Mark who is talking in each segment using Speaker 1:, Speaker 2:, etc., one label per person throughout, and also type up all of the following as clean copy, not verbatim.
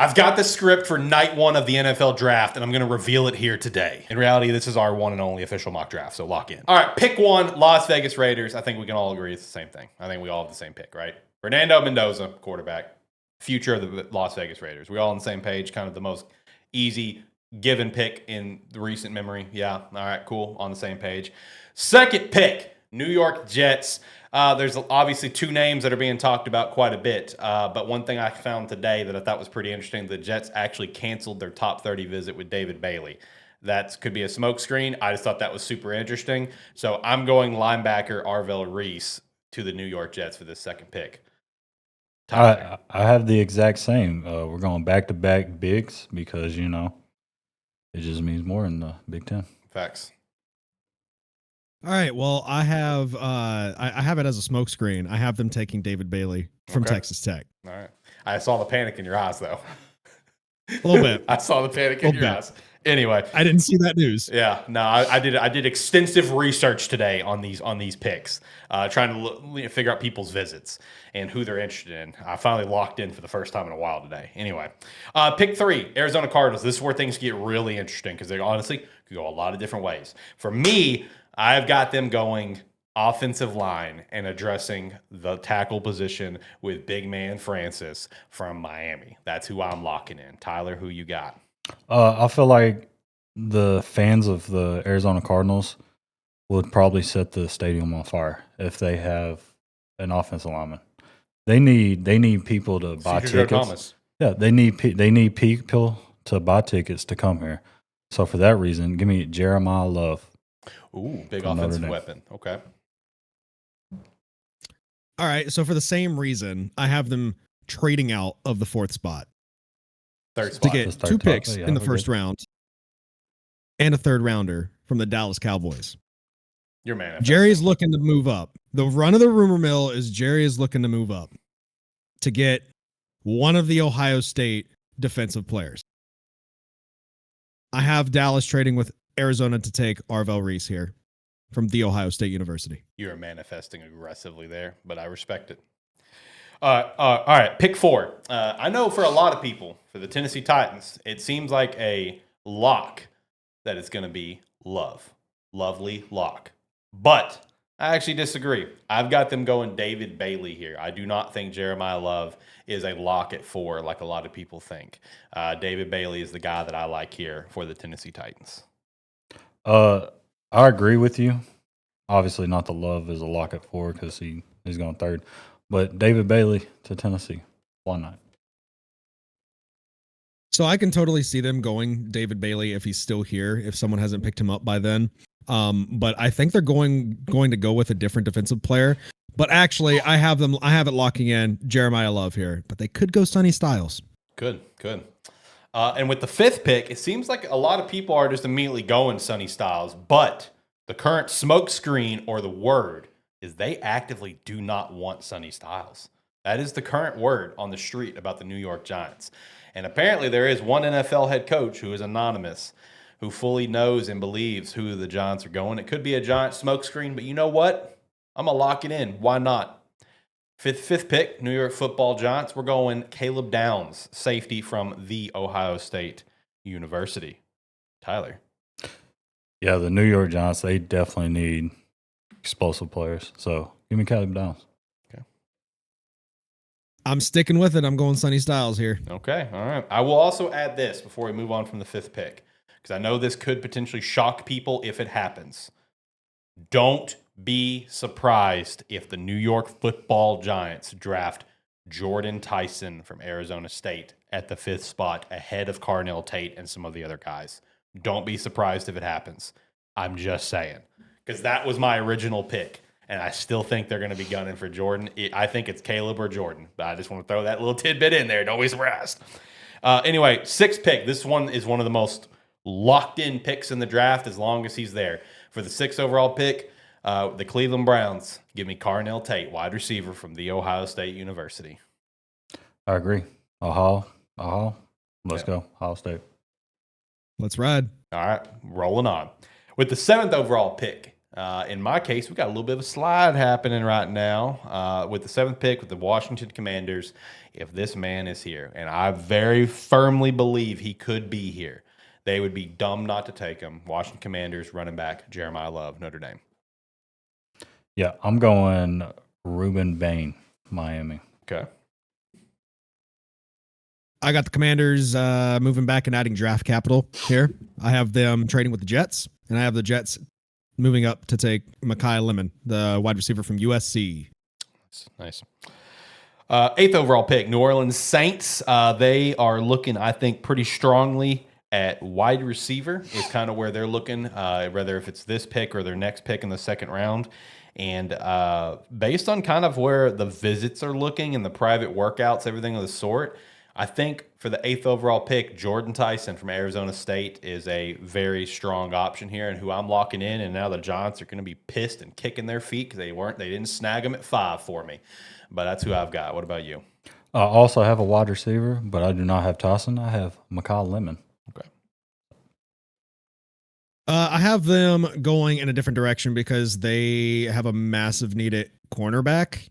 Speaker 1: I've got the script for night one of the NFL draft, and I'm going to reveal it here today. In reality, this is our one and only official mock draft, so lock in. All right, pick one, Las Vegas Raiders. I think we can all agree it's the same thing. I think we all have the same pick, right? Fernando Mendoza, quarterback, future of the Las Vegas Raiders. We all on the same page, kind of the most easy given pick in the recent memory. Yeah, all right, cool, on the same page. Second pick, New York Jets. There's obviously two names that are being talked about quite a bit, but one thing I found today that I thought was pretty interesting, the Jets actually canceled their top 30 visit with David Bailey. That could be a smokescreen. I just thought that was super interesting. So I'm going linebacker Arvell Reese to the New York Jets for this second pick.
Speaker 2: I have the exact same. We're going back-to-back bigs because, it just means more in the Big Ten.
Speaker 1: Facts.
Speaker 3: All right. Well, I have I have it as a smokescreen. I have them taking David Bailey from Texas Tech.
Speaker 1: All right. I saw the panic in your eyes, though.
Speaker 3: A little bit.
Speaker 1: I saw the panic in your eyes. Anyway,
Speaker 3: I didn't see that news.
Speaker 1: Yeah, no, I did extensive research today on these picks, trying to figure out people's visits and who they're interested in. I finally locked in for the first time in a while today. Anyway, pick 3, Arizona Cardinals. This is where things get really interesting because they honestly could go a lot of different ways. For me, I've got them going offensive line and addressing the tackle position with big man Francis from Miami. That's who I'm locking in. Tyler, who you got?
Speaker 2: I feel like the fans of the Arizona Cardinals would probably set the stadium on fire if they have an offensive lineman. They need people to buy tickets.
Speaker 1: Thomas.
Speaker 2: Yeah, they need people to buy tickets to come here. So for that reason, give me Jeremiah Love.
Speaker 1: Ooh, big offensive weapon. Okay.
Speaker 3: All right. So for the same reason, I have them trading out of the 4th spot.
Speaker 1: Third spot.
Speaker 3: To get 2 picks in the first round and a 3rd rounder from the Dallas Cowboys.
Speaker 1: Your man.
Speaker 3: Jerry is looking to move up. The run of the rumor mill is Jerry is looking to move up to get one of the Ohio State defensive players. I have Dallas trading with Arizona to take Arvell Reese here from The Ohio State University.
Speaker 1: You are manifesting aggressively there, but I respect it. All right, pick 4. I know for a lot of people, for the Tennessee Titans, it seems like a lock that it's going to be Love. Lovely lock. But I actually disagree. I've got them going David Bailey here. I do not think Jeremiah Love is a lock at 4 like a lot of people think. David Bailey is the guy that I like here for the Tennessee Titans.
Speaker 2: I agree with you. Obviously, not the Love is a lock at 4 because he's going 3rd. But David Bailey to Tennessee, why not?
Speaker 3: So I can totally see them going David Bailey if he's still here, if someone hasn't picked him up by then. But I think they're going to go with a different defensive player. But actually, I have it locking in Jeremiah Love here. But they could go Sonny Styles.
Speaker 1: Good. And with the 5th pick, it seems like a lot of people are just immediately going Sonny Styles. But the current smoke screen or the word is they actively do not want Sonny Styles. That is the current word on the street about the New York Giants. And apparently there is one NFL head coach who is anonymous, who fully knows and believes who the Giants are going. It could be a Giant smokescreen, but you know what? I'm going to lock it in. Why not? Fifth pick, New York Football Giants. We're going Caleb Downs, safety from The Ohio State University. Tyler.
Speaker 2: Yeah, the New York Giants, they definitely need explosive players. So give me Caleb Downs.
Speaker 1: Okay.
Speaker 3: I'm sticking with it. I'm going Sonny Styles here.
Speaker 1: Okay. All right. I will also add this before we move on from the 5th pick, because I know this could potentially shock people if it happens. Don't be surprised if the New York Football Giants draft Jordan Tyson from Arizona State at the 5th spot ahead of Carnell Tate and some of the other guys. Don't be surprised if it happens. I'm just saying. Because that was my original pick, and I still think they're going to be gunning for Jordan. I think it's Caleb or Jordan, but I just want to throw that little tidbit in there. Don't be surprised. Anyway, 6th pick. This one is one of the most locked-in picks in the draft as long as he's there. For the 6th overall pick, the Cleveland Browns give me Carnell Tate, wide receiver from The Ohio State University.
Speaker 2: I agree. Ohio. Let's go. Ohio State.
Speaker 3: Let's ride.
Speaker 1: All right, rolling on. With the 7th overall pick, In my case, we got a little bit of a slide happening right now with the 7th pick with the Washington Commanders. If this man is here, and I very firmly believe he could be here, they would be dumb not to take him. Washington Commanders running back Jeremiah Love, Notre Dame.
Speaker 2: Yeah, I'm going Ruben Bain, Miami.
Speaker 1: Okay.
Speaker 3: I got the Commanders moving back and adding draft capital here. I have them trading with the Jets, and I have the Jets moving up to take Mekhi Lemon, the wide receiver from USC.
Speaker 1: Nice. 8th overall pick, New Orleans Saints. They are looking, I think, pretty strongly at wide receiver is kind of where they're looking, whether if it's this pick or their next pick in the 2nd round. And based on kind of where the visits are looking and the private workouts, everything of the sort, I think for the 8th overall pick, Jordan Tyson from Arizona State is a very strong option here, and who I'm locking in. And now the Giants are going to be pissed and kicking their feet because they didn't snag him at 5 for me. But that's who I've got. What about you?
Speaker 2: I also have a wide receiver, but I do not have Tyson. I have Mekhi Lemon.
Speaker 1: Okay.
Speaker 3: I have them going in a different direction because they have a massive need at cornerback.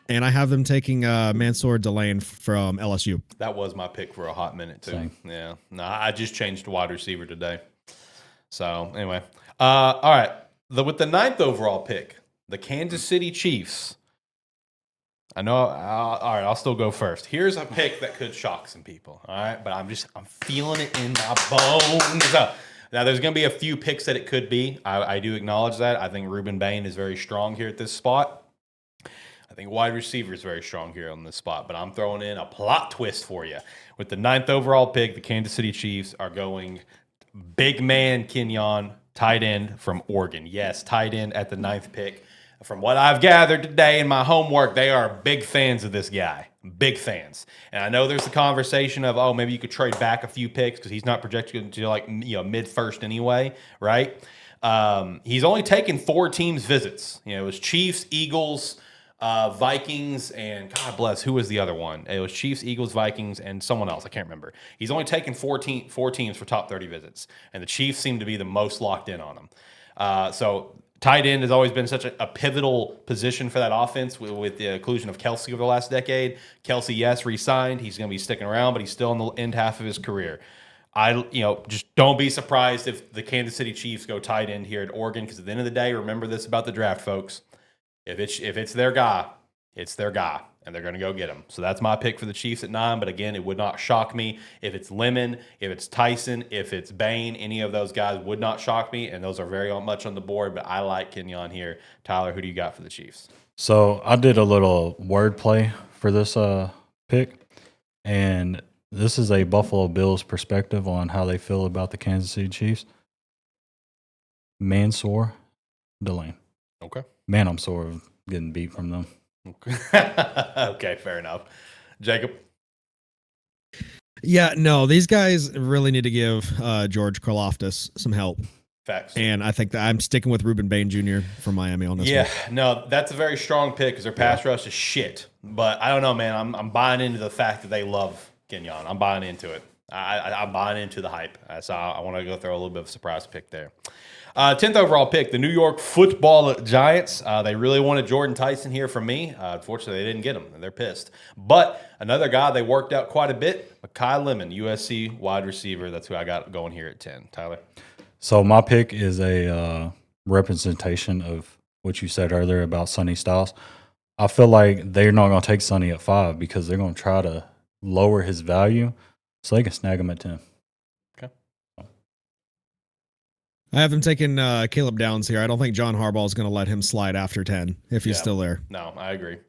Speaker 3: And I have them taking Mansour Delane from LSU.
Speaker 1: That was my pick for a hot minute, too.
Speaker 2: Same.
Speaker 1: Yeah. No, I just changed to wide receiver today. So, anyway. All right. With the 9th overall pick, the Kansas City Chiefs. I know. All right, I'll still go first. Here's a pick that could shock some people. All right, but I'm feeling it in my bones. Now, there's going to be a few picks that it could be. I do acknowledge that. I think Ruben Bain is very strong here at this spot. I think wide receiver is very strong here on this spot, but I'm throwing in a plot twist for you. With the 9th overall pick, the Kansas City Chiefs are going big man Kenyon, tight end from Oregon. Yes, tight end at the 9th pick. From what I've gathered today in my homework, they are big fans of this guy. Big fans. And I know there's the conversation of, oh, maybe you could trade back a few picks because he's not projected until mid-first anyway, right? He's only taken 4 teams' visits. It was Chiefs, Eagles, Vikings, and God bless, who was the other one? It was Chiefs, Eagles, Vikings, and someone else. I can't remember. He's only taken 4 teams for top 30 visits, and the Chiefs seem to be the most locked in on him. So tight end has always been such a pivotal position for that offense with the inclusion of Kelsey over the last decade. Kelsey, yes, re-signed. He's going to be sticking around, but he's still in the end half of his career. Just don't be surprised if the Kansas City Chiefs go tight end here at Oregon, because at the end of the day, remember this about the draft, folks. If it's their guy, it's their guy, and they're going to go get him. So that's my pick for the Chiefs at 9. But again, it would not shock me if it's Lemon, if it's Tyson, if it's Bain. Any of those guys would not shock me, and those are very much on the board. But I like Kenyon here. Tyler, who do you got for the Chiefs?
Speaker 2: So I did a little wordplay for this pick, and this is a Buffalo Bills perspective on how they feel about the Kansas City Chiefs. Mansour Delane.
Speaker 1: Okay.
Speaker 2: Man, I'm sore of getting beat from them.
Speaker 1: Okay, fair enough. Jacob?
Speaker 3: Yeah, no, these guys really need to give George Karlaftis some help.
Speaker 1: Facts.
Speaker 3: And I think that I'm sticking with Ruben Bain Jr. from Miami on this one.
Speaker 1: Yeah, no, that's a very strong pick because their pass rush is shit. But I don't know, man. I'm buying into the fact that they love Kenyon. I'm buying into it. I'm buying into the hype. So I want to go throw a little bit of a surprise pick there. 10th overall pick, the New York Football Giants. They really wanted Jordan Tyson here from me. Unfortunately, they didn't get him, and they're pissed. But another guy they worked out quite a bit, Mekhi Lemon, USC wide receiver. That's who I got going here at 10. Tyler?
Speaker 2: So my pick is a representation of what you said earlier about Sonny Styles. I feel like they're not going to take Sonny at 5 because they're going to try to lower his value so they can snag him at 10.
Speaker 3: I have them taking Caleb Downs here. I don't think John Harbaugh is going to let him slide after 10 if he's still there.
Speaker 1: No, I agree.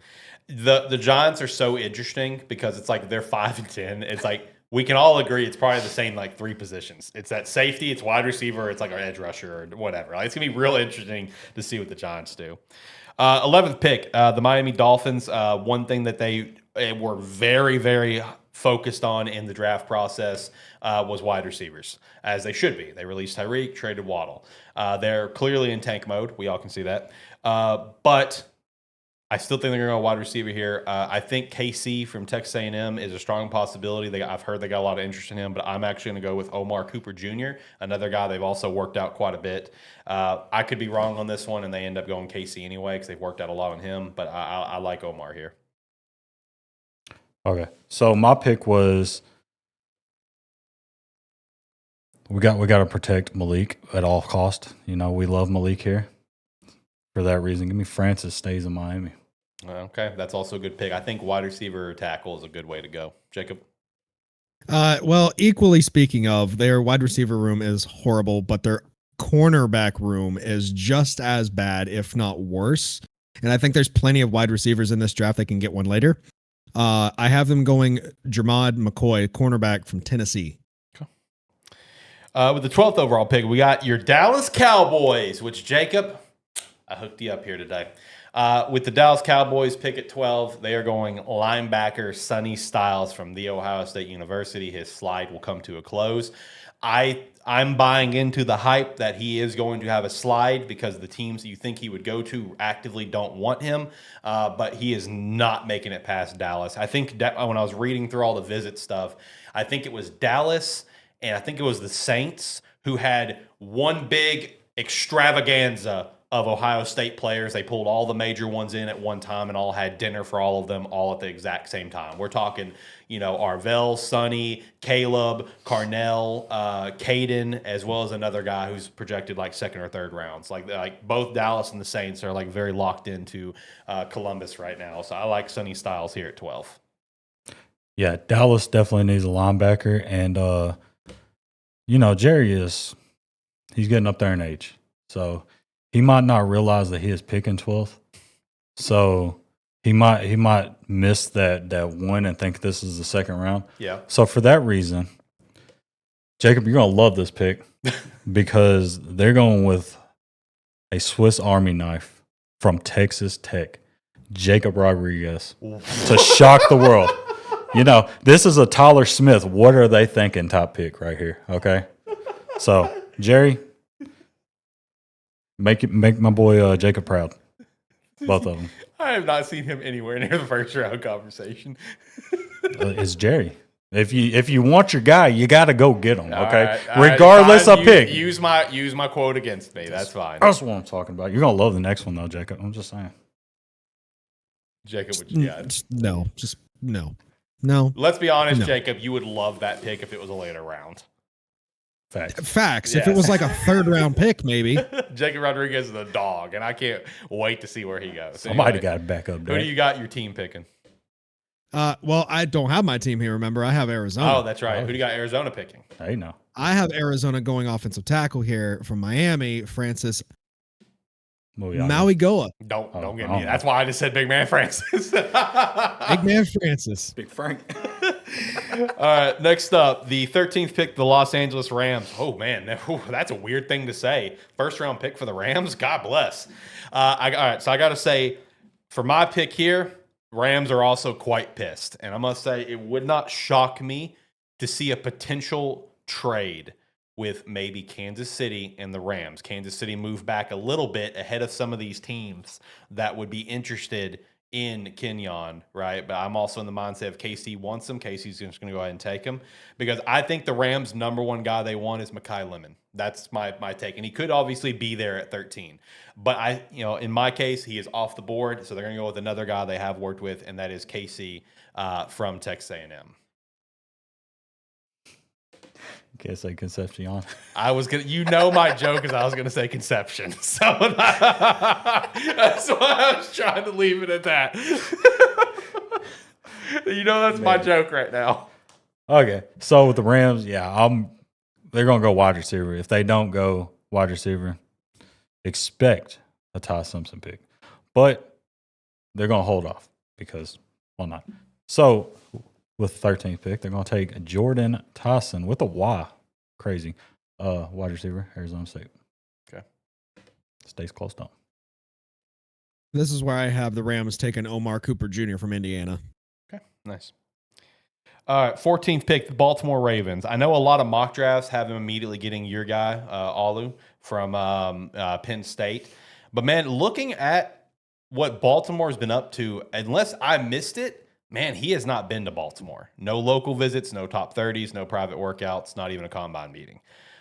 Speaker 1: The Giants are so interesting because it's like they're 5 and 10. It's like we can all agree it's probably the same 3 positions. It's that safety, it's wide receiver, it's like our edge rusher or whatever. It's going to be real interesting to see what the Giants do. 11th pick, the Miami Dolphins. One thing that they were very, very focused on in the draft process was wide receivers, as they should be. They released Tyreek, traded Waddle. They're clearly in tank mode. We all can see that. But I still think they're going to go wide receiver here. I think KC from Texas A&M is a strong possibility. I've heard they got a lot of interest in him, but I'm actually going to go with Omar Cooper Jr., another guy they've also worked out quite a bit. I could be wrong on this one, and they end up going KC anyway because they've worked out a lot on him, but I like Omar here.
Speaker 2: Okay, so my pick was we got to protect Malik at all cost. You know, we love Malik here. For that reason, give me Francis stays in Miami.
Speaker 1: Okay, that's also a good pick. I think wide receiver or tackle is a good way to go. Jacob?
Speaker 3: Well, equally speaking of, their wide receiver room is horrible, but their cornerback room is just as bad, if not worse. And I think there's plenty of wide receivers in this draft. They can get one later. I have them going Jermad McCoy, cornerback from Tennessee.
Speaker 1: With the 12th overall pick, we got your Dallas Cowboys, which, Jacob, I hooked you up here today. With the Dallas Cowboys pick at 12, they are going linebacker Sonny Styles from The Ohio State University. His slide will come to a close. I'm buying into the hype that he is going to have a slide because the teams that you think he would go to actively don't want him, but he is not making it past Dallas. I think when I was reading through all the visit stuff, I think it was Dallas and I think it was the Saints who had one big extravaganza of Ohio State players. They pulled all the major ones in at one time and all had dinner for all of them all at the exact same time. We're talking, Arvell, Sonny, Caleb, Carnell, Caden, as well as another guy who's projected like second or third rounds. Like both Dallas and the Saints are like very locked into Columbus right now. So I like Sonny Styles here at 12.
Speaker 2: Yeah, Dallas definitely needs a linebacker. And, Jerry he's getting up there in age. So he might not realize that he is picking 12th. So he might miss that one and think this is the second round.
Speaker 1: Yeah.
Speaker 2: So for that reason, Jacob, you're going to love this pick because they're going with a Swiss Army knife from Texas Tech, Jacob Rodriguez, to shock the world. This is a Tyler Smith. What are they thinking top pick right here? Okay. So, Jerry, make my boy Jacob proud. Both of them.
Speaker 1: I have not seen him anywhere near the first round conversation.
Speaker 2: It's Jerry. If you want your guy, you got to go get him. Okay,
Speaker 1: all right,
Speaker 2: regardless of pick.
Speaker 1: Use my quote against me. That's fine.
Speaker 2: That's what I'm talking about. You're gonna love the next one though, Jacob. I'm just saying.
Speaker 1: Jacob, what you got?
Speaker 3: No.
Speaker 1: Let's be honest, Jacob. You would love that pick if it was a later round.
Speaker 3: Facts.
Speaker 1: Yes.
Speaker 3: If it was like a third round pick, maybe.
Speaker 1: Jacob Rodriguez is a dog, and I can't wait to see where he goes.
Speaker 2: Somebody got to back up.
Speaker 1: Who do you got your team picking?
Speaker 3: Well, I don't have my team here. Remember, I have Arizona.
Speaker 1: Oh, that's right. Who do you got Arizona picking?
Speaker 2: Hey, no.
Speaker 3: I have Arizona going offensive tackle here from Miami, Francis Mauigoa.
Speaker 1: Don't get me. That's why I just said Big Man Francis.
Speaker 3: Big Man Francis.
Speaker 2: Big Frank.
Speaker 1: All right, next up, the 13th pick, the Los Angeles Rams. Oh, man, that's a weird thing to say. First round pick for the Rams? God bless. All right, so I got to say, for my pick here, Rams are also quite pissed. And I must say, it would not shock me to see a potential trade with maybe Kansas City and the Rams. Kansas City moved back a little bit ahead of some of these teams that would be interested in Kenyon, right? But I'm also in the mindset of KC wants him. KC's just going to go ahead and take him because I think the Rams' number one guy they want is Mekhi Lemon. That's my take. And he could obviously be there at 13. But in my case, he is off the board. So they're going to go with another guy they have worked with, and that is KC from Texas A&M.
Speaker 2: Can't say Concepcion.
Speaker 1: I was gonna, my joke is I was gonna say Conception, so that's why I was trying to leave it at that. That's my joke right now.
Speaker 2: Okay, so with the Rams, they're gonna go wide receiver. If they don't go wide receiver, expect a Ty Simpson pick, but they're gonna hold off because why not? So. With the 13th pick, they're going to take Jordan Tyson with a Y. Crazy. Wide receiver, Arizona State.
Speaker 1: Okay.
Speaker 2: Stays close down.
Speaker 3: This is where I have the Rams taking Omar Cooper Jr. from Indiana.
Speaker 1: Okay, nice. All right, 14th pick, the Baltimore Ravens. I know a lot of mock drafts have him immediately getting your guy, Alu, from Penn State. But, man, looking at what Baltimore's been up to, unless I missed it, man, he has not been to Baltimore. No local visits, no top 30s, no private workouts, not even a combine meeting.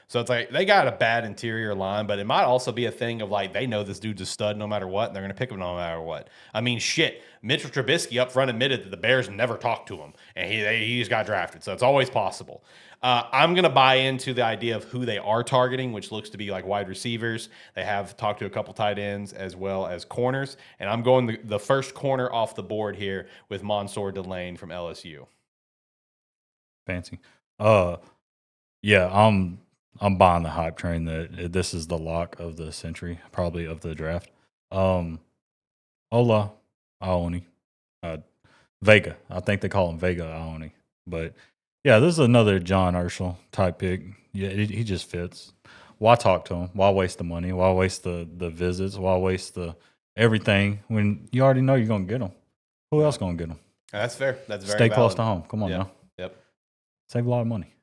Speaker 1: So it's like they got a bad interior line, but it might also be a thing of like they know this dude's a stud no matter what, and they're going to pick him no matter what. I mean, shit. Mitchell Trubisky up front admitted that the Bears never talked to him, and he just got drafted. So it's always possible. I'm going to buy into the idea of who they are targeting, which looks to be like wide receivers. They have talked to a couple tight ends as well as corners, and I'm going the first corner off the board here with Mansour Delane from LSU.
Speaker 2: Fancy. Yeah, I'm buying the hype train that this is the lock of the century, probably of the draft. Ola Aoni, Vega. I think they call him Vega Aoni. But yeah, this is another John Urschel type pick. Yeah, he just fits. Why talk to him? Why waste the money? Why waste the visits? Why waste the everything when you already know you're gonna get him? Who else gonna get him?
Speaker 1: That's fair. That's very
Speaker 2: Stay
Speaker 1: valid.
Speaker 2: close to home. Come on now.
Speaker 1: Yep.
Speaker 2: Save a lot of money.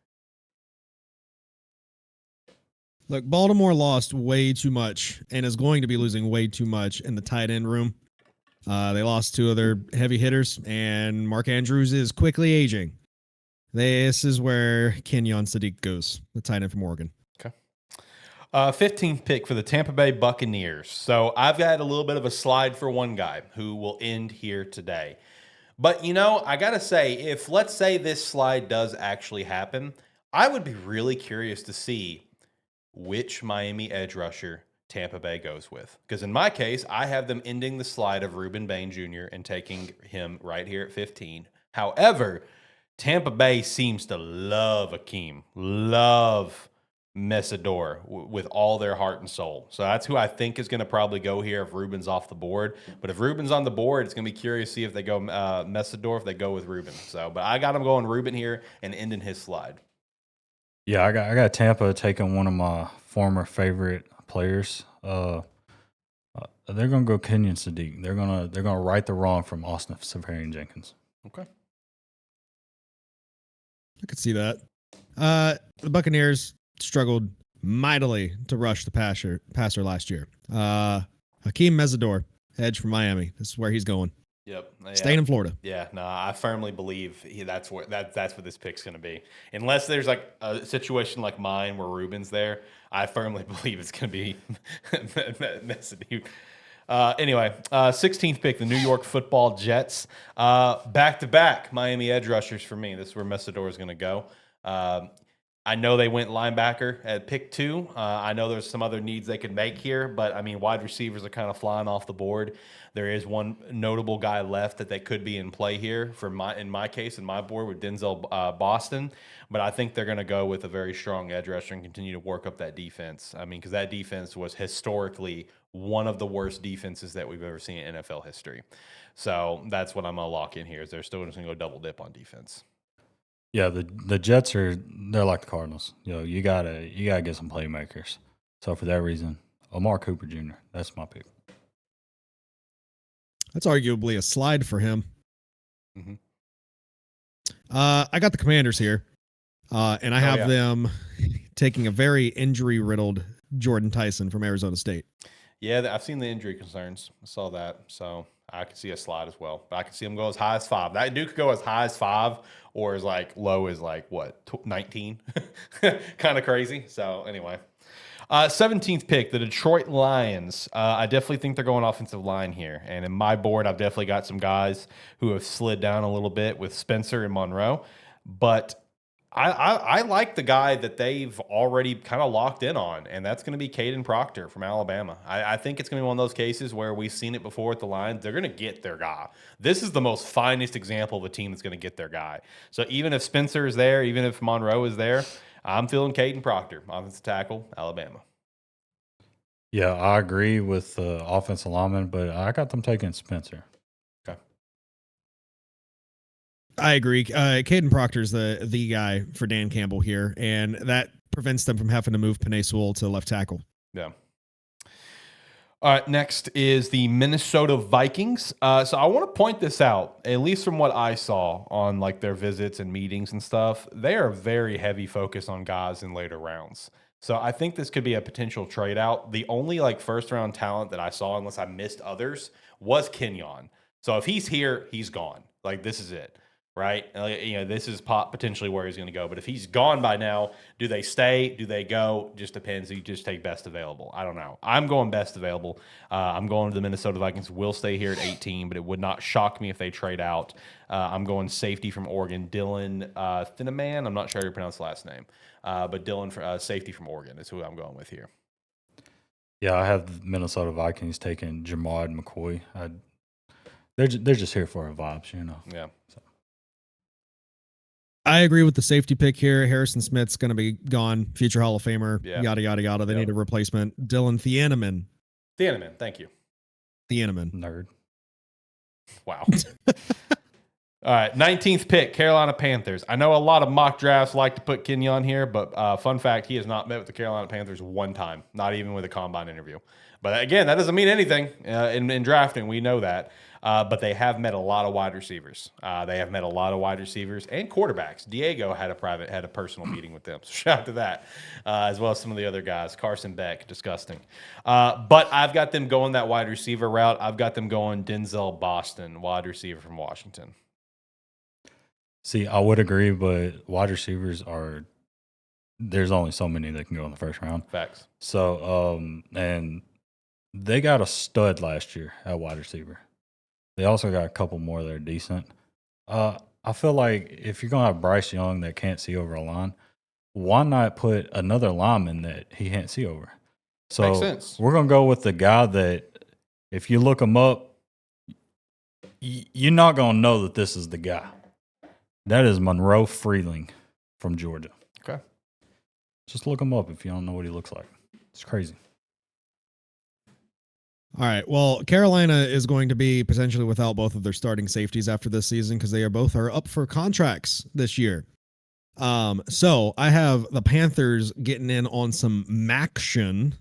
Speaker 3: Look, Baltimore lost way too much and is going to be losing way too much in the tight end room. They lost two of their heavy hitters, and Mark Andrews is quickly aging. This is where Kenyon Sadiq goes, the tight end from Oregon.
Speaker 1: Okay. 15th pick for the Tampa Bay Buccaneers. So I've got a little bit of a slide for one guy who will end here today. But, I got to say, if let's say this slide does actually happen, I would be really curious to see which Miami edge rusher Tampa Bay goes with. Because in my case, I have them ending the slide of Reuben Bain Jr. and taking him right here at 15. However, Tampa Bay seems to love Akeem, love Messidor with all their heart and soul. So that's who I think is going to probably go here if Reuben's off the board. But if Reuben's on the board, it's going to be curious to see if they go Messidor, if they go with Reuben. So, but I got him going Reuben here and ending his slide.
Speaker 2: Yeah, I got Tampa taking one of my former favorite players. They're gonna go Kenyon Sadiq. They're gonna right the wrong from Austin Safarian Jenkins.
Speaker 1: Okay,
Speaker 3: I could see that. The Buccaneers struggled mightily to rush the passer last year. Hakeem Messidor, edge from Miami. This is where he's going.
Speaker 1: Yep. Yeah.
Speaker 3: Staying in Florida.
Speaker 1: Yeah, no, I firmly believe that's what this pick's going to be. Unless there's like a situation like mine where Ruben's there, I firmly believe it's going to be Messidor. Anyway, 16th pick, the New York Football Jets. Back-to-back Miami edge rushers for me. This is where Messidor is going to go. I know they went linebacker at pick 2. I know there's some other needs they could make here, but I mean, wide receivers are kind of flying off the board. There is one notable guy left that they could be in play here in my case, in my board with Denzel Boston. But I think they're going to go with a very strong edge rusher and continue to work up that defense. I mean, because that defense was historically one of the worst defenses that we've ever seen in NFL history. So that's what I'm going to lock in here is they're still just going to go double dip on defense.
Speaker 2: Yeah, the Jets they're like the Cardinals. You gotta get some playmakers. So for that reason, Amari Cooper Jr. That's my pick.
Speaker 3: That's arguably a slide for him.
Speaker 1: Mm-hmm.
Speaker 3: I got the Commanders here, and I have them taking a very injury-riddled Jordan Tyson from Arizona State.
Speaker 1: Yeah, I've seen the injury concerns. I saw that, so I could see a slide as well. But I could see him go as high as 5. That dude could go as high as 5 or as like low as like what 19. Kind of crazy. So anyway, 17th pick, the Detroit Lions. I definitely think they're going offensive line here, and in my board, I've definitely got some guys who have slid down a little bit with Spencer and Monroe, but I like the guy that they've already kind of locked in on, and that's going to be Caden Proctor from Alabama. I think it's going to be one of those cases where we've seen it before with the Lions. They're going to get their guy. This is the most finest example of a team that's going to get their guy. So even if Spencer is there, even if Monroe is there, I'm feeling Caden Proctor, offensive tackle, Alabama.
Speaker 2: Yeah, I agree with the offensive lineman, but I got them taking Spencer.
Speaker 3: I agree. Caden Proctor is the guy for Dan Campbell here, and that prevents them from having to move Penei Sewell to left tackle.
Speaker 1: Yeah. All right, next is the Minnesota Vikings. So I want to point this out, at least from what I saw on like their visits and meetings and stuff. They are very heavy focus on guys in later rounds. So I think this could be a potential trade out. The only like first round talent that I saw, unless I missed others, was Kenyon. So if he's here, he's gone. Like this is it, right? This is potentially where he's going to go. But if he's gone by now, do they stay? Do they go? Just depends. You just take best available. I don't know. I'm going best available. I'm going to the Minnesota Vikings. Will stay here at 18, but it would not shock me if they trade out. I'm going safety from Oregon, Dylan Thinaman. I'm not sure how to pronounce the last name. But Dylan, for safety from Oregon, is who I'm going with here.
Speaker 2: Yeah, I have the Minnesota Vikings taking Jamad McCoy. They're just here for our vibes,
Speaker 1: Yeah.
Speaker 2: So.
Speaker 3: I agree with the safety pick here. Harrison Smith's going to be gone, future Hall of Famer.
Speaker 1: Yeah.
Speaker 3: Yada yada yada. They need a replacement. Dylan Thieneman.
Speaker 1: Thank you.
Speaker 3: Thieneman.
Speaker 2: Nerd.
Speaker 1: Wow. All right, 19th pick, Carolina Panthers. I know a lot of mock drafts like to put Kenyon here, but fun fact, he has not met with the Carolina Panthers one time, not even with a combine interview. But again, that doesn't mean anything in drafting. We know that. But they have met a lot of wide receivers. They have met a lot of wide receivers and quarterbacks. Diego had a personal meeting with them. So shout out to that, as well as some of the other guys. Carson Beck, disgusting. But I've got them going that wide receiver route. I've got them going Denzel Boston, wide receiver from Washington.
Speaker 2: See, I would agree, but wide receivers there's only so many that can go in the first round.
Speaker 1: Facts.
Speaker 2: So, and they got a stud last year at wide receiver. They also got a couple more that are decent. I feel like if you're going to have Bryce Young that can't see over a line, why not put another lineman that he can't see over? So
Speaker 1: Makes sense.
Speaker 2: We're going to go with the guy that if you look him up, you're not going to know that this is the guy. That is Monroe Freeling from Georgia.
Speaker 1: Okay.
Speaker 2: Just look him up if you don't know what he looks like. It's crazy.
Speaker 3: All right. Well, Carolina is going to be potentially without both of their starting safeties after this season because they are both up for contracts this year. So I have the Panthers getting in on some Maction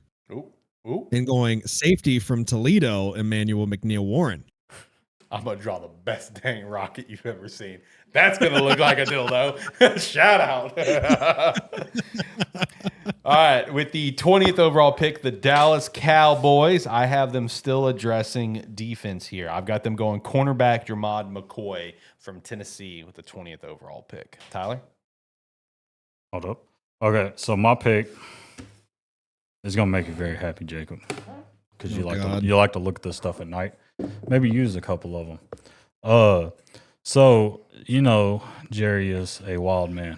Speaker 3: and going safety from Toledo, Emmanuel McNeil Warren.
Speaker 1: I'm going to draw the best dang rocket you've ever seen. That's going to look like a dildo. Shout out. All right. With the 20th overall pick, the Dallas Cowboys, I have them still addressing defense here. I've got them going cornerback Jamad McCoy from Tennessee with the 20th overall pick. Tyler?
Speaker 2: Hold up. Okay, so my pick is going to make you very happy, Jacob, because you like to look at this stuff at night. Maybe use a couple of them. So, Jerry is a wild man,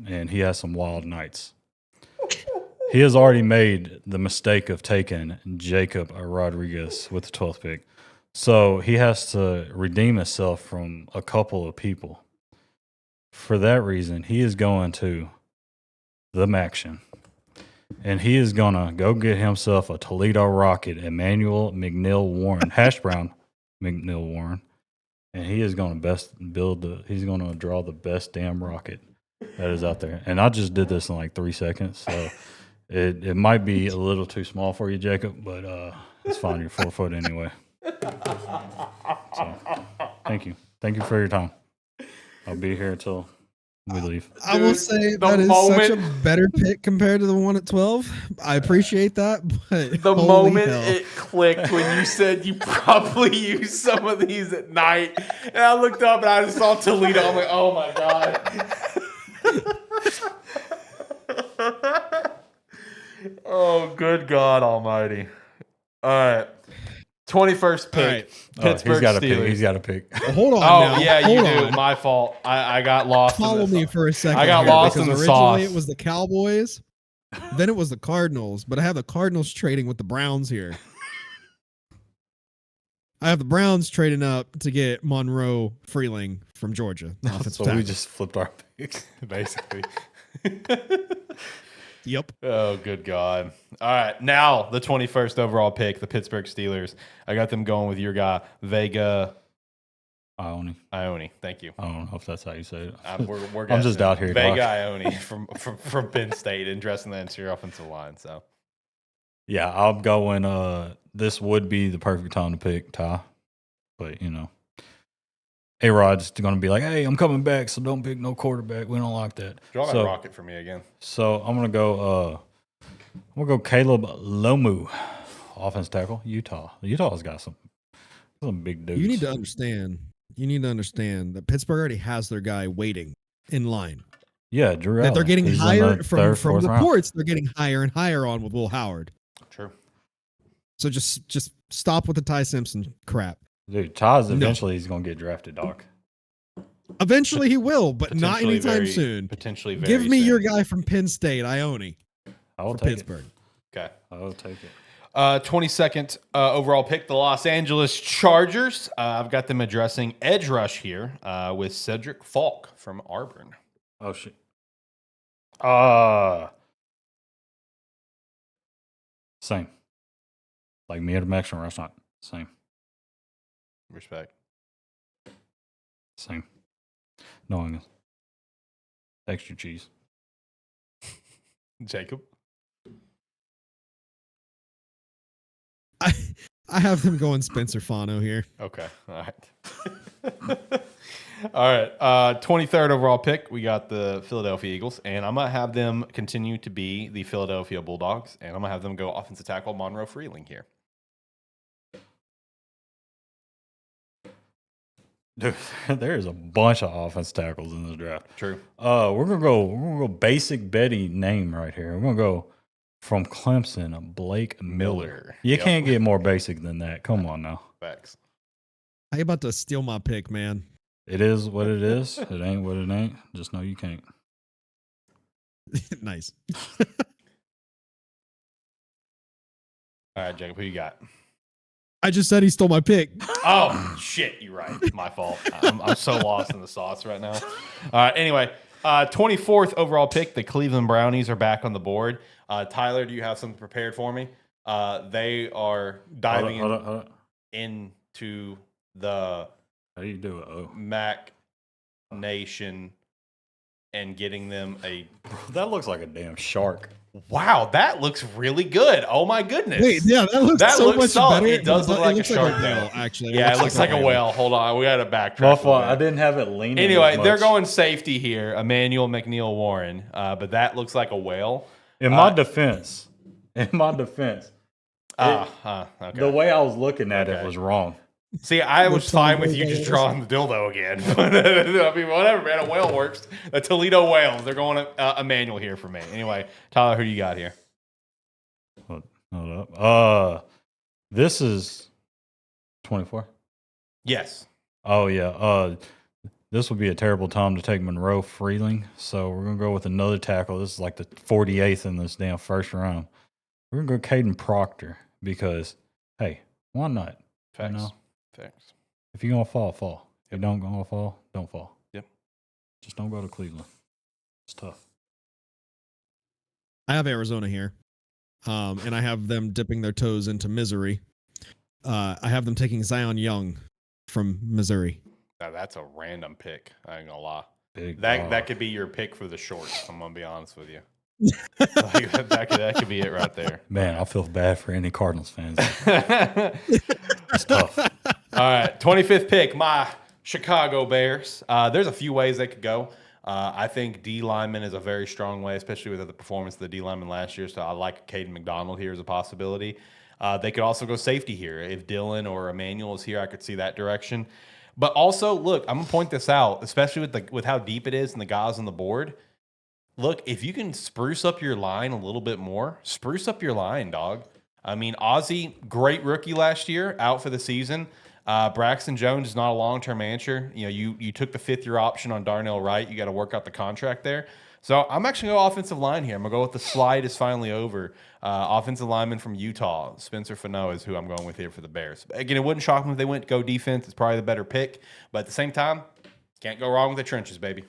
Speaker 2: and he has some wild nights. He has already made the mistake of taking Jacob Rodriguez with the 12th pick. So he has to redeem himself from a couple of people. For that reason, he is going to the Maction. And he is going to go get himself a Toledo Rocket, Emmanuel McNeil Warren, Hash Brown McNeil Warren. And he is going to he's going to draw the best damn rocket that is out there. And I just did this in like 3 seconds. So it might be a little too small for you, Jacob, but it's fine. You're 4 foot anyway. So thank you. Thank you for your time. I'll be here until we leave.
Speaker 3: I will say that is such a better pick compared to the one at 12. I appreciate that, but
Speaker 1: the moment it clicked when you said you probably use some of these at night, and I looked up and I just saw Toledo. I'm like, oh my god. Oh, good God Almighty! All right, 21st pick.
Speaker 3: Right.
Speaker 1: Pittsburgh Steelers.
Speaker 2: He's got a pick.
Speaker 3: Well, hold on.
Speaker 1: Oh
Speaker 3: now.
Speaker 1: yeah,
Speaker 3: hold
Speaker 1: you
Speaker 3: on.
Speaker 1: do. My fault. I got lost.
Speaker 3: Follow me for a second.
Speaker 1: I got
Speaker 3: here,
Speaker 1: lost in the
Speaker 3: originally
Speaker 1: sauce.
Speaker 3: It was the Cowboys, then it was the Cardinals, but I have the Cardinals trading with the Browns here. I have the Browns trading up to get Monroe Freeling from Georgia.
Speaker 2: So we just flipped our picks,
Speaker 1: basically.
Speaker 3: Yep.
Speaker 1: Oh, good God. All right. Now, the 21st overall pick, the Pittsburgh Steelers. I got them going with your guy, Vega Ione. Thank you.
Speaker 2: I don't know if that's how you say it.
Speaker 1: I'm
Speaker 2: just out here.
Speaker 1: Vega Ione from Penn State and dressing the interior offensive line. So,
Speaker 2: yeah, I'm going. This would be the perfect time to pick Ty, but A-Rod's going to be like, hey, I'm coming back, so don't pick no quarterback. We don't like that.
Speaker 1: Draw that rocket for me again.
Speaker 2: So I'm going to go We'll go Caleb Lomu, offense tackle, Utah. Utah's got some big dudes.
Speaker 3: You need to understand. That Pittsburgh already has their guy waiting in line.
Speaker 2: Yeah, Drew
Speaker 3: That they're
Speaker 2: Allen.
Speaker 3: getting
Speaker 2: He's in
Speaker 3: higher
Speaker 2: the
Speaker 3: from
Speaker 2: third, fourth round.
Speaker 3: reports. They're getting higher and higher on with Will Howard.
Speaker 1: True.
Speaker 3: So just stop with the Ty Simpson crap.
Speaker 2: Dude, Ty's eventually he's gonna get drafted, Doc.
Speaker 3: Eventually he will, but not anytime soon.
Speaker 1: Potentially very
Speaker 3: Give me
Speaker 1: soon.
Speaker 3: your guy from Penn State, Ione,
Speaker 2: I'll
Speaker 3: for
Speaker 2: take
Speaker 3: Pittsburgh.
Speaker 1: Okay.
Speaker 2: I'll take it.
Speaker 1: 22nd overall pick, the Los Angeles Chargers. I've got them addressing edge rush here with Cedric Falk from Auburn.
Speaker 2: Oh, shit. Same. Like me at a Mexican restaurant. Same.
Speaker 1: Respect.
Speaker 2: Same. No onions. Extra cheese.
Speaker 1: Jacob.
Speaker 3: I have them going Spencer Fano here.
Speaker 1: Okay. All right. All right. 23rd overall pick, we got the Philadelphia Eagles, and I'm going to have them continue to be the Philadelphia Bulldogs, and I'm going to have them go offensive tackle Monroe Freeling here.
Speaker 2: Dude, there's a bunch of offense tackles in this draft.
Speaker 1: True.
Speaker 2: We're gonna go basic Betty name right here. We're gonna go from Clemson, Blake Miller. You can't get more basic than that. Come on now.
Speaker 1: Facts.
Speaker 3: How you about to steal my pick, man?
Speaker 2: It is what it is. It ain't what it ain't. Just know you can't.
Speaker 3: Nice.
Speaker 1: All right, Jacob, who you got?
Speaker 3: I just said he stole my pick.
Speaker 1: Oh, shit. You're right. My fault. I'm so lost in the sauce right now. All right. Anyway, 24th overall pick, the Cleveland Brownies are back on the board. Tyler, do you have something prepared for me? They are diving
Speaker 2: Hold on.
Speaker 1: into the
Speaker 2: How do you do it? Oh,
Speaker 1: Mac Nation and getting them a...
Speaker 2: that looks like a damn shark.
Speaker 1: Wow, that looks really good. Oh, my goodness.
Speaker 3: Wait, yeah, that looks so much
Speaker 1: solid.
Speaker 3: better.
Speaker 1: It does look like a shark
Speaker 3: whale,
Speaker 1: tail.
Speaker 3: actually.
Speaker 1: Yeah, it looks like a whale. Hold on. We got to backtrack.
Speaker 2: My fault. I didn't have it leaning.
Speaker 1: Anyway,
Speaker 2: as
Speaker 1: they're
Speaker 2: much.
Speaker 1: going safety here, Emmanuel McNeil Warren, but that looks like a whale.
Speaker 2: In my defense, okay. The way I was looking at it was wrong.
Speaker 1: See, I was fine with you just drawing the dildo again. I mean, whatever, man. A whale works. The Toledo Whales. They're going Emmanuel here for me. Anyway, Tyler, who you got here?
Speaker 2: Hold up. This is 24.
Speaker 1: Yes.
Speaker 2: Oh yeah. This would be a terrible time to take Monroe Freeling. So we're gonna go with another tackle. This is like the 48th in this damn first round. We're gonna go Caden Proctor because, hey, why not?
Speaker 1: Facts.
Speaker 2: You know?
Speaker 1: Facts.
Speaker 2: If you're gonna fall, fall. If you don't gonna fall, don't fall.
Speaker 1: Yep.
Speaker 2: Just don't go to Cleveland. It's tough.
Speaker 3: I have Arizona here, and I have them dipping their toes into misery. I have them taking Zion Young from Missouri.
Speaker 1: Now, that's a random pick. I ain't gonna lie.
Speaker 2: Big
Speaker 1: That could be your pick for the shorts. I'm gonna be honest with you. Like, that could be it right there.
Speaker 2: Man, I feel bad for any Cardinals fans. It's tough.
Speaker 1: All right, 25th pick, my Chicago Bears. There's a few ways they could go. I think D lineman is a very strong way, especially with the performance of the D lineman last year. So I like Caden McDonald here as a possibility. They could also go safety here. If Dylan or Emmanuel is here, I could see that direction. But also, look, I'm going to point this out, especially with how deep it is and the guys on the board. Look, if you can spruce up your line a little bit more, spruce up your line, dog. I mean, Ozzie, great rookie last year, out for the season. Braxton Jones is not a long-term answer. You know, you took the fifth-year option on Darnell Wright. You got to work out the contract there. So I'm actually going to go offensive line here. I'm going to go with the slide is finally over. Offensive lineman from Utah, Spencer Fano is who I'm going with here for the Bears. Again, it wouldn't shock me if they went go defense. It's probably the better pick. But at the same time, can't go wrong with the trenches, baby.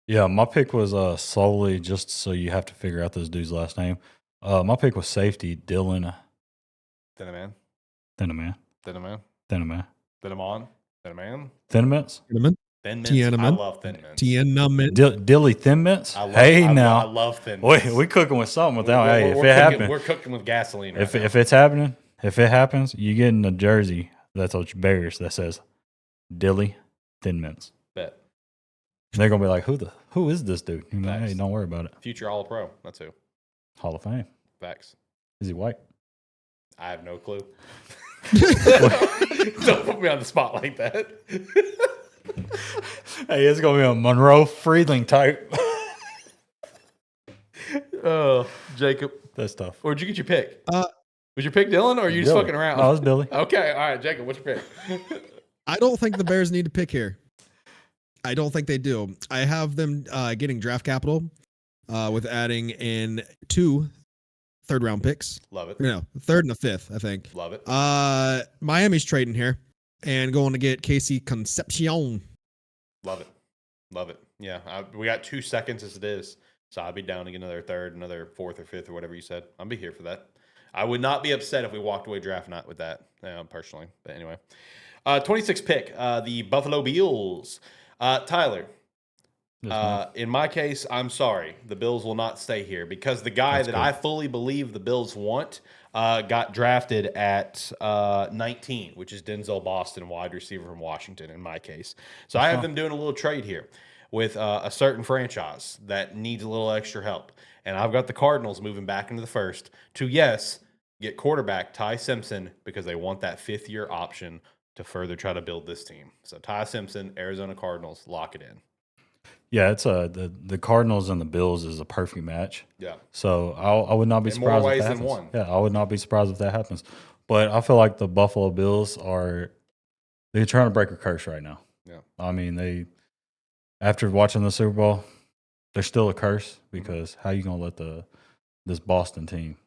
Speaker 2: Yeah, my pick was solely just so you have to figure out this dude's last name. My pick was safety, Dylan.
Speaker 1: Thinnaman.
Speaker 2: Thinnaman.
Speaker 1: Thinnaman.
Speaker 2: Thinnaman.
Speaker 1: Thinnaman. Thinnaman.
Speaker 2: Thinnamints?
Speaker 1: Thin Mints. I love Thin Mints.
Speaker 2: Dilly Thin Mints?
Speaker 1: I love Thin Mints.
Speaker 2: We cooking with something with that. Hey, if it happens.
Speaker 1: We're cooking with gasoline.
Speaker 2: If it's happening, if it happens, you get in a jersey that's on your Bears that says Dilly Thin Mints.
Speaker 1: Bet.
Speaker 2: And they're gonna be like, who is this dude? You know, hey, don't worry about it.
Speaker 1: Future All-Pro. That's who.
Speaker 2: Hall of Fame.
Speaker 1: Facts.
Speaker 2: Is he white?
Speaker 1: I have no clue. Don't put me on the spot like that.
Speaker 2: Hey, it's gonna be a Monroe Friedling type.
Speaker 1: Oh, Jacob.
Speaker 2: That's tough.
Speaker 1: Where'd you get your pick? Was your pick Dylan, or are you just
Speaker 2: Billy.
Speaker 1: fucking around?
Speaker 2: No, it's Billy.
Speaker 1: Okay, all right, Jacob, what's your pick?
Speaker 3: I don't think the Bears need to pick here. I don't think they do. I have them getting draft capital with adding in 2 third-round picks.
Speaker 1: Love it.
Speaker 3: No, 3rd and a 5th, I think.
Speaker 1: Love it.
Speaker 3: Miami's trading here and going to get Casey Concepcion.
Speaker 1: Love it. Love it. Yeah, we got 2 seconds as it is, so I'd be down to get another 3rd, another 4th or 5th or whatever you said. I'll be here for that. I would not be upset if we walked away draft night with that, personally. But anyway, 26th pick, the Buffalo Bills. Tyler, in my case, I'm sorry. The Bills will not stay here because the guy that I fully believe the Bills want got drafted at 19, which is Denzel Boston, wide receiver from Washington, in my case. So I have them doing a little trade here with a certain franchise that needs a little extra help. And I've got the Cardinals moving back into the first to, yes, get quarterback Ty Simpson because they want that 5th-year option to further try to build this team. So Ty Simpson, Arizona Cardinals, lock it in.
Speaker 2: Yeah, it's the Cardinals and the Bills is a perfect match.
Speaker 1: Yeah.
Speaker 2: So I would not be
Speaker 1: In
Speaker 2: surprised
Speaker 1: more
Speaker 2: if
Speaker 1: ways
Speaker 2: that
Speaker 1: than
Speaker 2: happens.
Speaker 1: one.
Speaker 2: Yeah, I would not be surprised if that happens. But I feel like the Buffalo Bills they're trying to break a curse right now.
Speaker 1: Yeah.
Speaker 2: I mean, after watching the Super Bowl, they're still a curse because how you gonna let this Boston team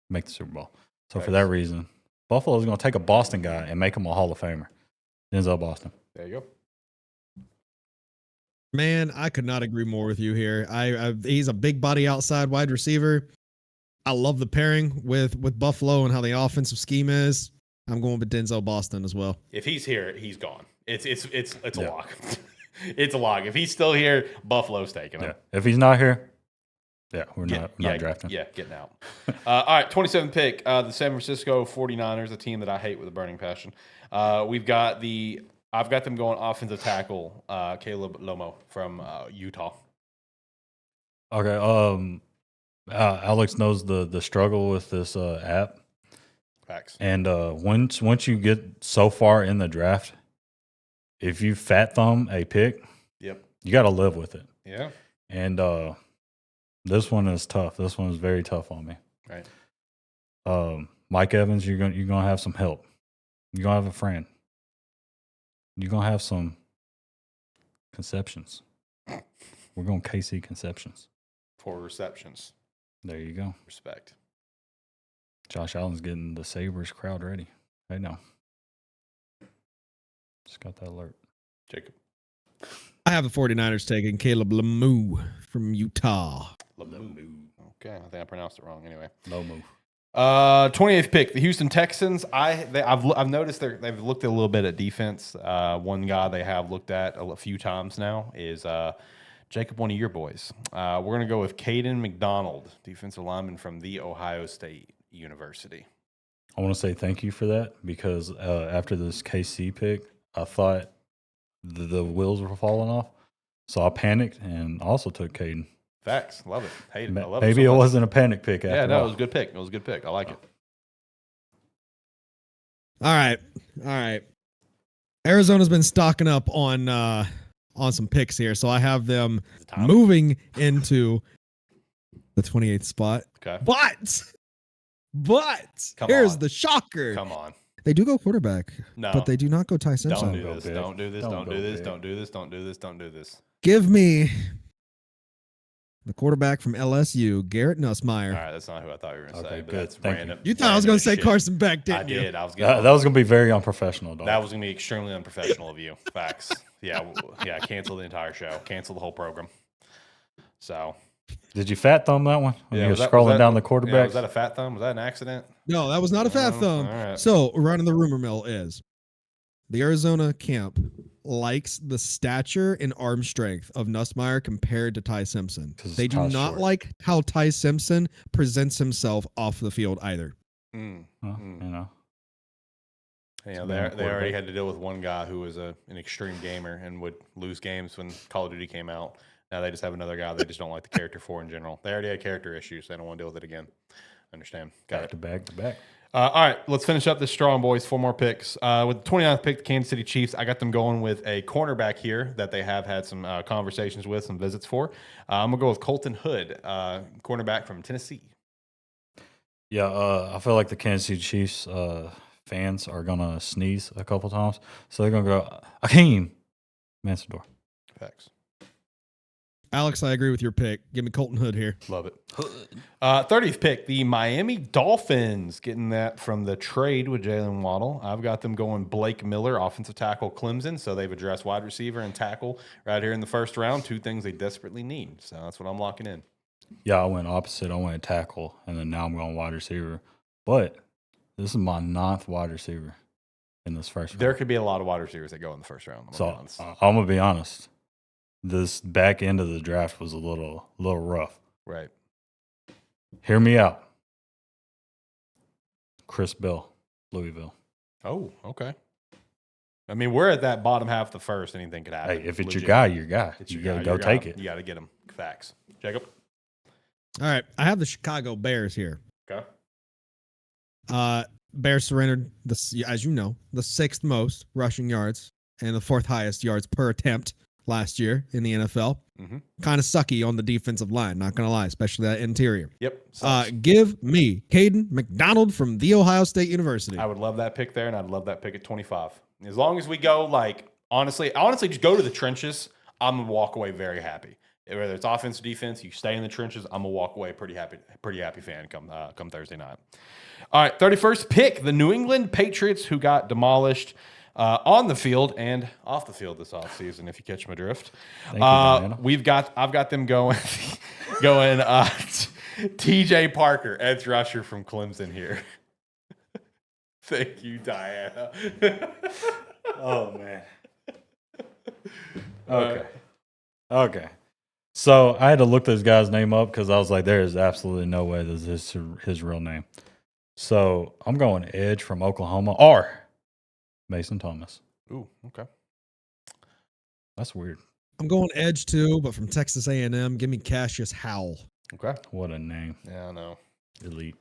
Speaker 2: make the Super Bowl? So for that reason, Buffalo's gonna take a Boston guy and make him a Hall of Famer. Denzel Boston.
Speaker 1: There you go.
Speaker 3: Man, I could not agree more with you here. He's a big body outside wide receiver. I love the pairing with Buffalo and how the offensive scheme is. I'm going with Denzel Boston as well.
Speaker 1: If he's here, he's gone. It's a lock. It's a lock. If he's still here, Buffalo's taking him.
Speaker 2: Yeah. If he's not here, we're not drafting.
Speaker 1: Yeah, getting out. All right, 27th pick, the San Francisco 49ers, a team that I hate with a burning passion. I've got them going offensive tackle, Caleb Lomo from Utah.
Speaker 2: Okay. Alex knows the struggle with this app.
Speaker 1: Facts.
Speaker 2: And once you get so far in the draft, if you fat thumb a pick,
Speaker 1: yep,
Speaker 2: you got to live with it.
Speaker 1: Yeah.
Speaker 2: And this one is tough. This one is very tough on me.
Speaker 1: Right.
Speaker 2: Mike Evans, you're gonna have some help. You're gonna have a friend. You're gonna have some conceptions. We're going KC Conceptions.
Speaker 1: 4 receptions.
Speaker 2: There you go.
Speaker 1: Respect.
Speaker 2: Josh Allen's getting the Sabres crowd ready. Right now. Just got that alert.
Speaker 1: Jacob.
Speaker 3: I have the 49ers taking Caleb Lemieux from Utah.
Speaker 1: Lemieux. Okay, I think I pronounced it wrong. Anyway,
Speaker 2: Lomu.
Speaker 1: 28th pick, the Houston Texans. I've noticed they've looked a little bit at defense. One guy they have looked at a few times now is Jacob, one of your boys. We're gonna go with Caden McDonald, defensive lineman from the Ohio State University.
Speaker 2: I want to say thank you for that because after this KC pick, I thought the wheels were falling off. So I panicked and also took Caden.
Speaker 1: Facts. Love it. Hate it. I love
Speaker 2: Maybe
Speaker 1: it. So
Speaker 2: it
Speaker 1: much.
Speaker 2: wasn't a panic pick after
Speaker 1: Yeah, no,
Speaker 2: all.
Speaker 1: it was a good pick. It was a good pick. I like it.
Speaker 3: All right. Arizona's been stocking up on some picks here, so I have them moving into the 28th spot.
Speaker 1: Okay.
Speaker 3: But
Speaker 1: Come
Speaker 3: here's
Speaker 1: on.
Speaker 3: the shocker.
Speaker 1: Come on.
Speaker 3: They do go quarterback,
Speaker 1: No.
Speaker 3: but they do not go Ty Simpson.
Speaker 1: Don't do this.
Speaker 2: big.
Speaker 1: Don't do this.
Speaker 2: Don't
Speaker 1: Don't
Speaker 2: go
Speaker 1: do this.
Speaker 2: big.
Speaker 1: Don't do this. Don't do this. Don't do this.
Speaker 3: Give me the quarterback from LSU, Garrett Nussmeier.
Speaker 1: All right, that's not who I thought you were going to
Speaker 2: Okay,
Speaker 1: say, but
Speaker 2: good.
Speaker 1: that's
Speaker 2: Thank
Speaker 1: random.
Speaker 3: You thought I was going to say
Speaker 1: random shit.
Speaker 3: Carson Beck, didn't
Speaker 1: I
Speaker 3: you?
Speaker 1: did. I was
Speaker 2: That
Speaker 1: going
Speaker 2: was going to be very unprofessional, dog.
Speaker 1: That was going to be extremely unprofessional of you. Facts. Yeah. Cancel the entire show. Cancel the whole program. So.
Speaker 2: Did you fat thumb that one? When you were
Speaker 1: was that-
Speaker 2: scrolling
Speaker 1: was that-
Speaker 2: down the
Speaker 1: yeah,
Speaker 2: quarterbacks?
Speaker 1: was that a fat thumb? Was that an accident?
Speaker 3: No, that was not a fat thumb.
Speaker 1: all right.
Speaker 3: So, running the rumor mill is the Arizona camp likes the stature and arm strength of Nussmeier compared to Ty Simpson.
Speaker 2: 'Cause
Speaker 3: They do
Speaker 2: Ty's
Speaker 3: not
Speaker 2: short.
Speaker 3: like how Ty Simpson presents himself off the field either.
Speaker 1: Mm.
Speaker 2: Well,
Speaker 1: Mm.
Speaker 2: you know.
Speaker 1: They
Speaker 2: man
Speaker 1: already
Speaker 2: quarterback.
Speaker 1: had to deal with one guy who was an extreme gamer and would lose games when Call of Duty came out. Now they just have another guy they just don't like the character for in general. They already had character issues. They don't want to deal with it again. Understand. Got it.
Speaker 2: Back to back.
Speaker 1: All right, let's finish up this strong, boys. 4 more picks. With the 29th pick, the Kansas City Chiefs, I got them going with a cornerback here that they have had some conversations with, some visits for. I'm going to go with Colton Hood, cornerback from Tennessee.
Speaker 2: Yeah, I feel like the Kansas City Chiefs fans are going to sneeze a couple times. So they're going to go, Akeem Mansador.
Speaker 1: Facts.
Speaker 3: Alex, I agree with your pick. Give me Colton Hood here.
Speaker 1: Love it. 30th pick, the Miami Dolphins, getting that from the trade with Jalen Waddle. I've got them going Blake Miller, offensive tackle, Clemson. So they've addressed wide receiver and tackle right here in the first round. 2 things they desperately need. So that's what I'm locking in.
Speaker 2: Yeah, I went opposite. I went tackle, and then now I'm going wide receiver. But this is my 9th wide receiver in this first round.
Speaker 1: There could be a lot of wide receivers that go in the first round.
Speaker 2: I'm going to be honest. This back end of the draft was a little rough.
Speaker 1: Right.
Speaker 2: Hear me out. Chris Bell, Louisville.
Speaker 1: Oh, okay. I mean, we're at that bottom half of the first. Anything could happen.
Speaker 2: Hey, if it's your guy, your guy.
Speaker 1: It's
Speaker 2: you
Speaker 1: your
Speaker 2: got to
Speaker 1: guy,
Speaker 2: go take it.
Speaker 1: You got to get him. Facts. Jacob?
Speaker 3: All right. I have the Chicago Bears here.
Speaker 1: Okay.
Speaker 3: Bears surrendered, as you know, the 6th most rushing yards and the 4th highest yards per attempt last year in the NFL.
Speaker 1: Mm-hmm.
Speaker 3: Kind of sucky on the defensive line, not going to lie, especially that interior.
Speaker 1: Yep.
Speaker 3: Give me Caden McDonald from The Ohio State University.
Speaker 1: I would love that pick there, and I'd love that pick at 25. As long as we go, honestly, just go to the trenches, I'm going to walk away very happy. Whether it's offense or defense, you stay in the trenches, I'm going to walk away pretty happy fan come Thursday night. All right, 31st pick, the New England Patriots, who got demolished on the field and off the field this offseason, if you catch my drift. I've got them going TJ Parker, edge rusher from Clemson here. Thank you, Diana.
Speaker 2: Oh, man. Okay. So I had to look this guy's name up because I was like, there is absolutely no way this is his real name. So I'm going edge from Oklahoma or Mason Thomas.
Speaker 1: Ooh, okay.
Speaker 2: That's weird.
Speaker 3: I'm going edge too, but from Texas A&M, give me Cassius Howell.
Speaker 1: Okay.
Speaker 2: What a name.
Speaker 1: Yeah, I know.
Speaker 2: Elite.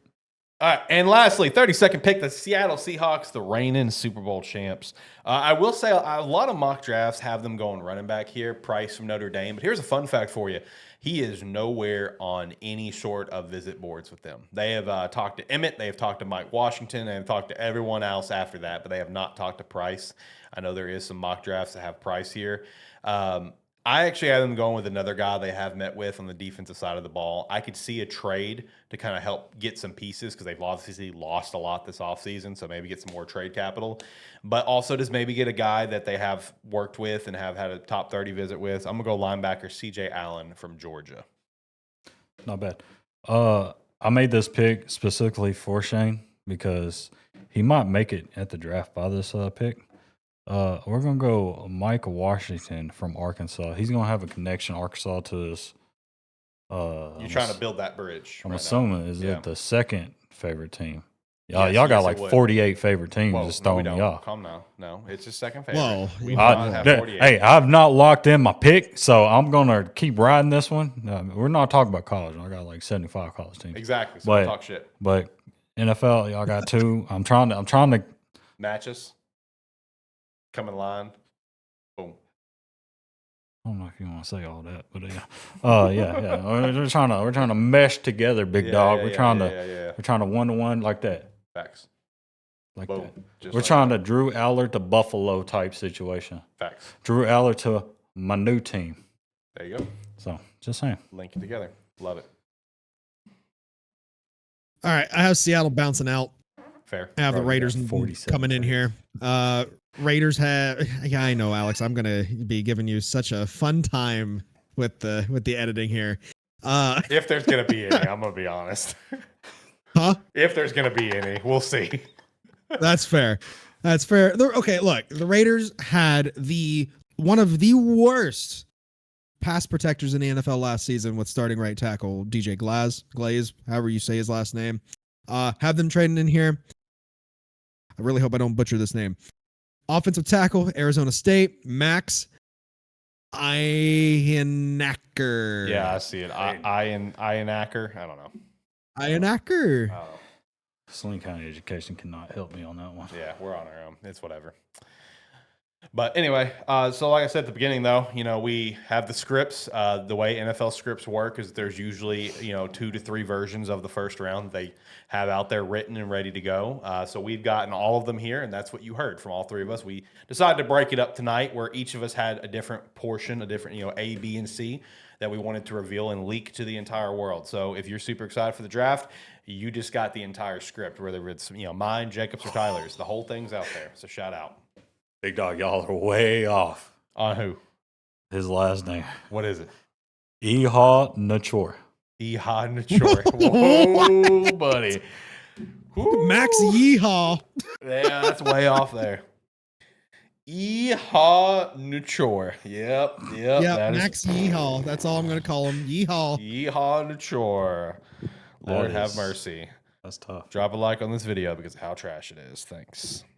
Speaker 1: All right, and lastly, 32nd pick, the Seattle Seahawks, the reigning Super Bowl champs. I will say a lot of mock drafts have them going running back here, Price from Notre Dame. But here's a fun fact for you. He is nowhere on any sort of visit boards with them. They have talked to Emmett. They have talked to Mike Washington. They have talked to everyone else after that, but they have not talked to Price. I know there is some mock drafts that have Price here. I actually have them going with another guy they have met with on the defensive side of the ball. I could see a trade to kind of help get some pieces because they've obviously lost a lot this offseason, so maybe get some more trade capital. But also just maybe get a guy that they have worked with and have had a top 30 visit with. I'm going to go linebacker C.J. Allen from Georgia.
Speaker 2: Not bad. I made this pick specifically for Shane because he might make it at the draft by this pick. We're going to go Mike Washington from Arkansas. He's going to have a connection, Arkansas, to this.
Speaker 1: You're trying to build that bridge.
Speaker 2: I'm assuming. Is it the second favorite team?
Speaker 1: Yes,
Speaker 2: y'all got
Speaker 1: yes,
Speaker 2: like 48 favorite teams just throwing me off.
Speaker 1: Come now. No, it's just second favorite.
Speaker 3: Whoa.
Speaker 1: We do not have 48.
Speaker 2: Hey, I've not locked in my pick, so I'm going to keep riding this one. We're not talking about college. I got like 75 college teams.
Speaker 1: Exactly. So we talk shit.
Speaker 2: But NFL, y'all got 2. I'm trying to
Speaker 1: matches. Come in line. Boom.
Speaker 2: I don't know if you want to say all that, but yeah. We're trying to mesh together, big dog. We're trying to 1-to-1 like that.
Speaker 1: Facts.
Speaker 2: Like
Speaker 1: Boom.
Speaker 2: that. We're trying to Drew Allard to Buffalo type situation.
Speaker 1: Facts.
Speaker 2: Drew Allard to my new team.
Speaker 1: There you go.
Speaker 2: So just saying.
Speaker 1: Link it together. Love it.
Speaker 3: All right, I have Seattle bouncing out.
Speaker 1: Fair.
Speaker 3: I have the Raiders coming in here. Raiders have. Yeah, I know, Alex. I'm gonna be giving you such a fun time with the editing here.
Speaker 1: If there's gonna be any, I'm gonna be honest.
Speaker 3: Huh?
Speaker 1: If there's gonna be any, we'll see.
Speaker 3: That's fair. That's fair. Okay, look, the Raiders had one of the worst pass protectors in the NFL last season with starting right tackle DJ Glaze, however you say his last name. Have them trading in here. I really hope I don't butcher this name. Offensive tackle, Arizona State, Max Ianacker.
Speaker 1: Yeah, I see it. Ianacker. I don't know.
Speaker 3: Ianacker.
Speaker 1: I don't know.
Speaker 2: Saline County Education cannot help me on that one.
Speaker 1: Yeah, we're on our own. It's whatever. But anyway, so like I said at the beginning, though, we have the scripts. The way NFL scripts work is there's usually 2 to 3 versions of the first round they have out there written and ready to go. So we've gotten all of them here, and that's what you heard from all 3 of us. We decided to break it up tonight, where each of us had a different portion, a different A, B, and C that we wanted to reveal and leak to the entire world. So if you're super excited for the draft, you just got the entire script, whether it's mine, Jacob's, or Tyler's. The whole thing's out there. So shout out.
Speaker 2: Big dog, y'all are way off.
Speaker 1: On who?
Speaker 2: His last name.
Speaker 1: What is it?
Speaker 2: Eha Nachor.
Speaker 1: Eha Nachor. Whoa, buddy. Woo.
Speaker 3: Max Yeehaw.
Speaker 1: Yeah, that's way off there. Eha Nachor. Yep.
Speaker 3: Yeah, Max Yeehaw. That's all I'm going to call him. Yeehaw.
Speaker 1: Yeehaw Nachor. Lord have mercy.
Speaker 2: That's tough.
Speaker 1: Drop a like on this video because of how trash it is. Thanks.